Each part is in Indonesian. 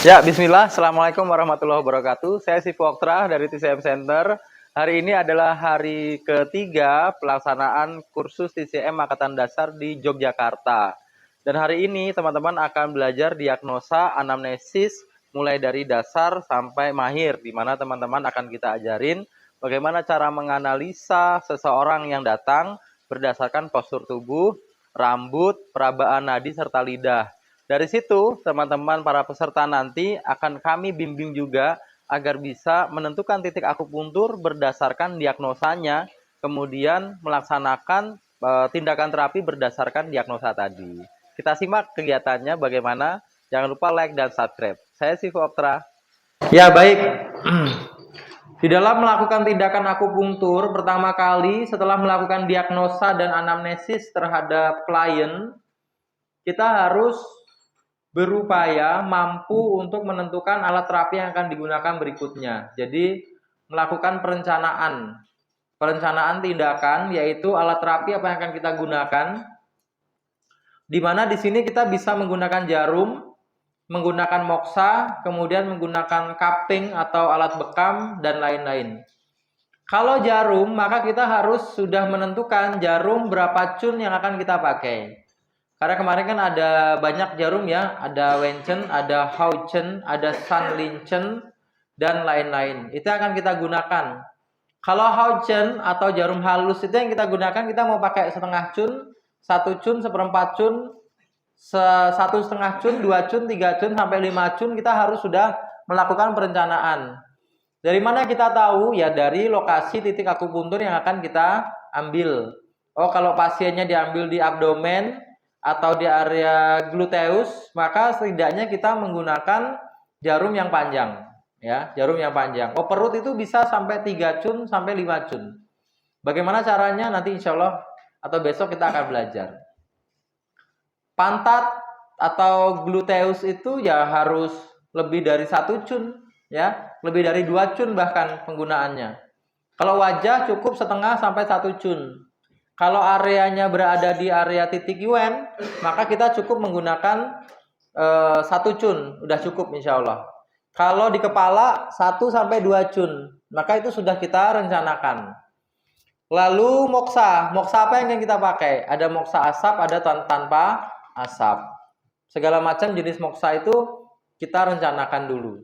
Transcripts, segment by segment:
Ya, bismillah. Assalamualaikum warahmatullahi wabarakatuh. Saya Sifu Oktra dari TCM Center. Hari ini adalah hari ketiga pelaksanaan kursus TCM Angkatan Dasar di Yogyakarta. Dan hari ini teman-teman akan belajar diagnosa anamnesis mulai dari dasar sampai mahir, di mana teman-teman akan kita ajarin bagaimana cara menganalisa seseorang yang datang berdasarkan postur tubuh, rambut, perabaan nadi, serta lidah. Dari situ, teman-teman para peserta nanti akan kami bimbing juga agar bisa menentukan titik akupuntur berdasarkan diagnosanya, kemudian melaksanakan tindakan terapi berdasarkan diagnosa tadi. Kita simak kegiatannya bagaimana. Jangan lupa like dan subscribe. Saya Sifu Oktra. Ya, baik. Di dalam melakukan tindakan akupuntur, pertama kali setelah melakukan diagnosa dan anamnesis terhadap klien, kita harus berupaya mampu untuk menentukan alat terapi yang akan digunakan berikutnya. Jadi melakukan perencanaan tindakan, yaitu alat terapi apa yang akan kita gunakan. Di mana di sini kita bisa menggunakan jarum, menggunakan moksa, kemudian menggunakan cupping atau alat bekam dan lain-lain. Kalau jarum, maka kita harus sudah menentukan jarum berapa cun yang akan kita pakai. Karena kemarin kan ada banyak jarum ya, ada Wenchen, ada Hauchen, ada Sanlinchen, dan lain-lain. Itu akan kita gunakan. Kalau Hauchen atau jarum halus itu yang kita gunakan, kita mau pakai setengah cun, 1 cun, seperempat cun, 1,5 cun, 2 cun, 3 cun, sampai 5 cun, kita harus sudah melakukan perencanaan. Dari mana kita tahu? Ya dari lokasi titik akupuntur yang akan kita ambil. Oh, kalau pasiennya diambil di abdomen atau di area gluteus, maka setidaknya kita menggunakan jarum yang panjang, ya, jarum yang panjang. Oh, perut itu bisa sampai 3 cun sampai 5 cun. Bagaimana caranya? Nanti insya Allah atau besok kita akan belajar. Pantat atau gluteus itu ya harus lebih dari 1 cun, ya, lebih dari 2 cun bahkan penggunaannya. Kalau wajah cukup setengah sampai 1 cun. Kalau areanya berada di area titik Yuen, maka kita cukup menggunakan 1 cun, udah cukup insya Allah. Kalau di kepala 1 sampai 2 cun, maka itu sudah kita rencanakan. Lalu moksa apa yang kita pakai? Ada moksa asap, ada tanpa asap. Segala macam jenis moksa itu kita rencanakan dulu.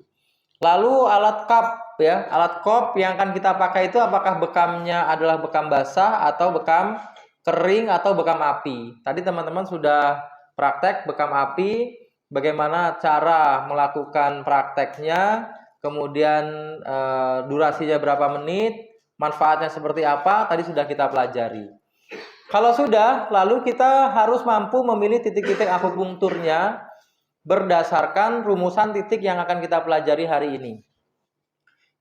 Lalu alat cup ya, alat cup yang akan kita pakai itu apakah bekamnya adalah bekam basah atau bekam kering atau bekam api. Tadi teman-teman sudah praktek bekam api, bagaimana cara melakukan prakteknya, kemudian durasinya berapa menit, manfaatnya seperti apa, tadi sudah kita pelajari. Kalau sudah, lalu kita harus mampu memilih titik-titik akupunkturnya berdasarkan rumusan titik yang akan kita pelajari hari ini.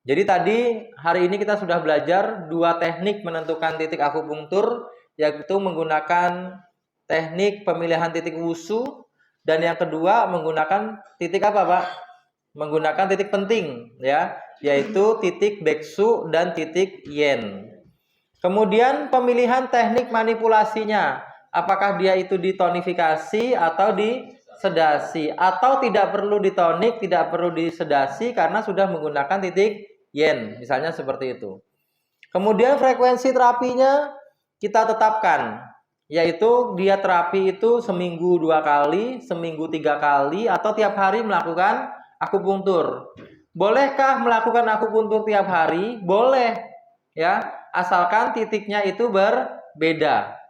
Jadi tadi hari ini kita sudah belajar 2 teknik menentukan titik akupunktur, yaitu menggunakan teknik pemilihan titik wusu, dan yang kedua menggunakan titik apa, Pak? Menggunakan titik penting ya, yaitu titik beksu dan titik yen. Kemudian pemilihan teknik manipulasinya, apakah dia itu ditonifikasi atau disedasi, atau tidak perlu ditonik, tidak perlu disedasi karena sudah menggunakan titik yen, misalnya seperti itu. Kemudian frekuensi terapinya kita tetapkan, yaitu dia terapi itu seminggu 2 kali, seminggu 3 kali, atau tiap hari melakukan akupuntur. Bolehkah melakukan akupuntur tiap hari? Boleh, ya, asalkan titiknya itu berbeda.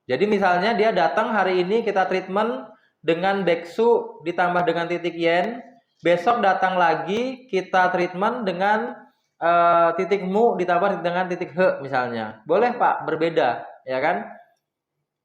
Jadi misalnya dia datang hari ini kita treatment dengan beksu ditambah dengan titik yen, besok datang lagi kita treatment dengan titik mu ditambah dengan titik he misalnya. Boleh Pak, berbeda, ya kan?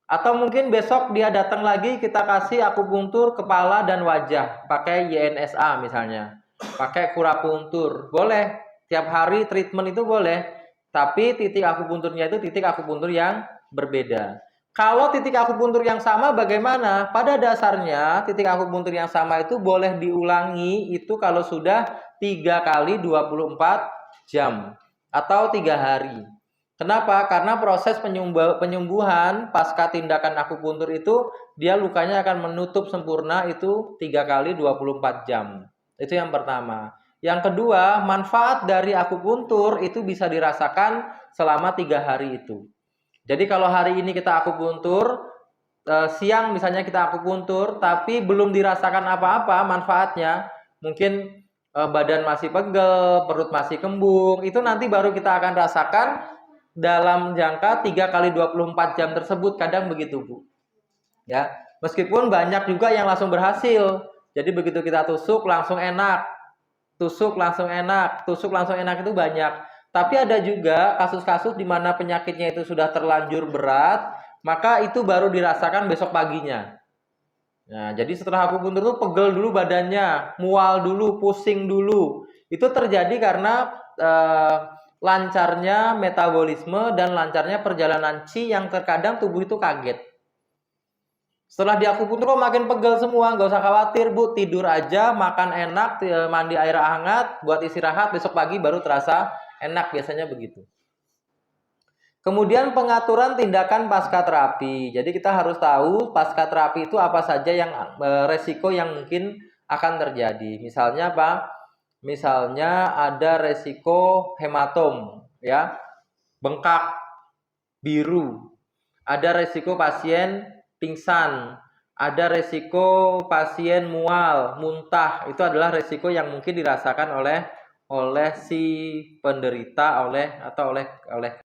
Atau mungkin besok dia datang lagi kita kasih akupuntur kepala dan wajah pakai YNSA misalnya, pakai kurapuntur. Boleh, tiap hari treatment itu boleh, tapi titik akupunturnya itu titik akupuntur yang berbeda. Kalau titik akupuntur yang sama bagaimana? Pada dasarnya titik akupuntur yang sama itu boleh diulangi itu kalau sudah 3 kali 24 jam atau 3 hari. Kenapa? Karena proses penyembuhan pasca tindakan akupuntur itu dia lukanya akan menutup sempurna itu 3 kali 24 jam. Itu yang pertama. Yang kedua, manfaat dari akupuntur itu bisa dirasakan selama 3 hari itu. Jadi kalau hari ini kita akupuntur, siang misalnya kita akupuntur, tapi belum dirasakan apa-apa manfaatnya, mungkin badan masih pegel, perut masih kembung, itu nanti baru kita akan rasakan dalam jangka 3 kali 24 jam tersebut, kadang begitu Bu. Ya, meskipun banyak juga yang langsung berhasil. Jadi begitu kita tusuk langsung enak. Tusuk langsung enak, tusuk langsung enak itu banyak. Tapi ada juga kasus-kasus di mana penyakitnya itu sudah terlanjur berat, maka itu baru dirasakan besok paginya. Nah, jadi setelah akupuntur itu pegel dulu badannya, mual dulu, pusing dulu. Itu terjadi karena lancarnya metabolisme dan lancarnya perjalanan qi yang terkadang tubuh itu kaget. Setelah diakupuntur kok makin pegel semua, nggak usah khawatir Bu, tidur aja, makan enak, mandi air hangat, buat istirahat, besok pagi baru terasa enak, biasanya begitu. Kemudian pengaturan tindakan pasca terapi. Jadi kita harus tahu pasca terapi itu apa saja yang resiko yang mungkin akan terjadi. Misalnya apa? Misalnya ada resiko hematom, ya, bengkak, biru. Ada resiko pasien pingsan. Ada resiko pasien mual, muntah. Itu adalah resiko yang mungkin dirasakan oleh si penderita oleh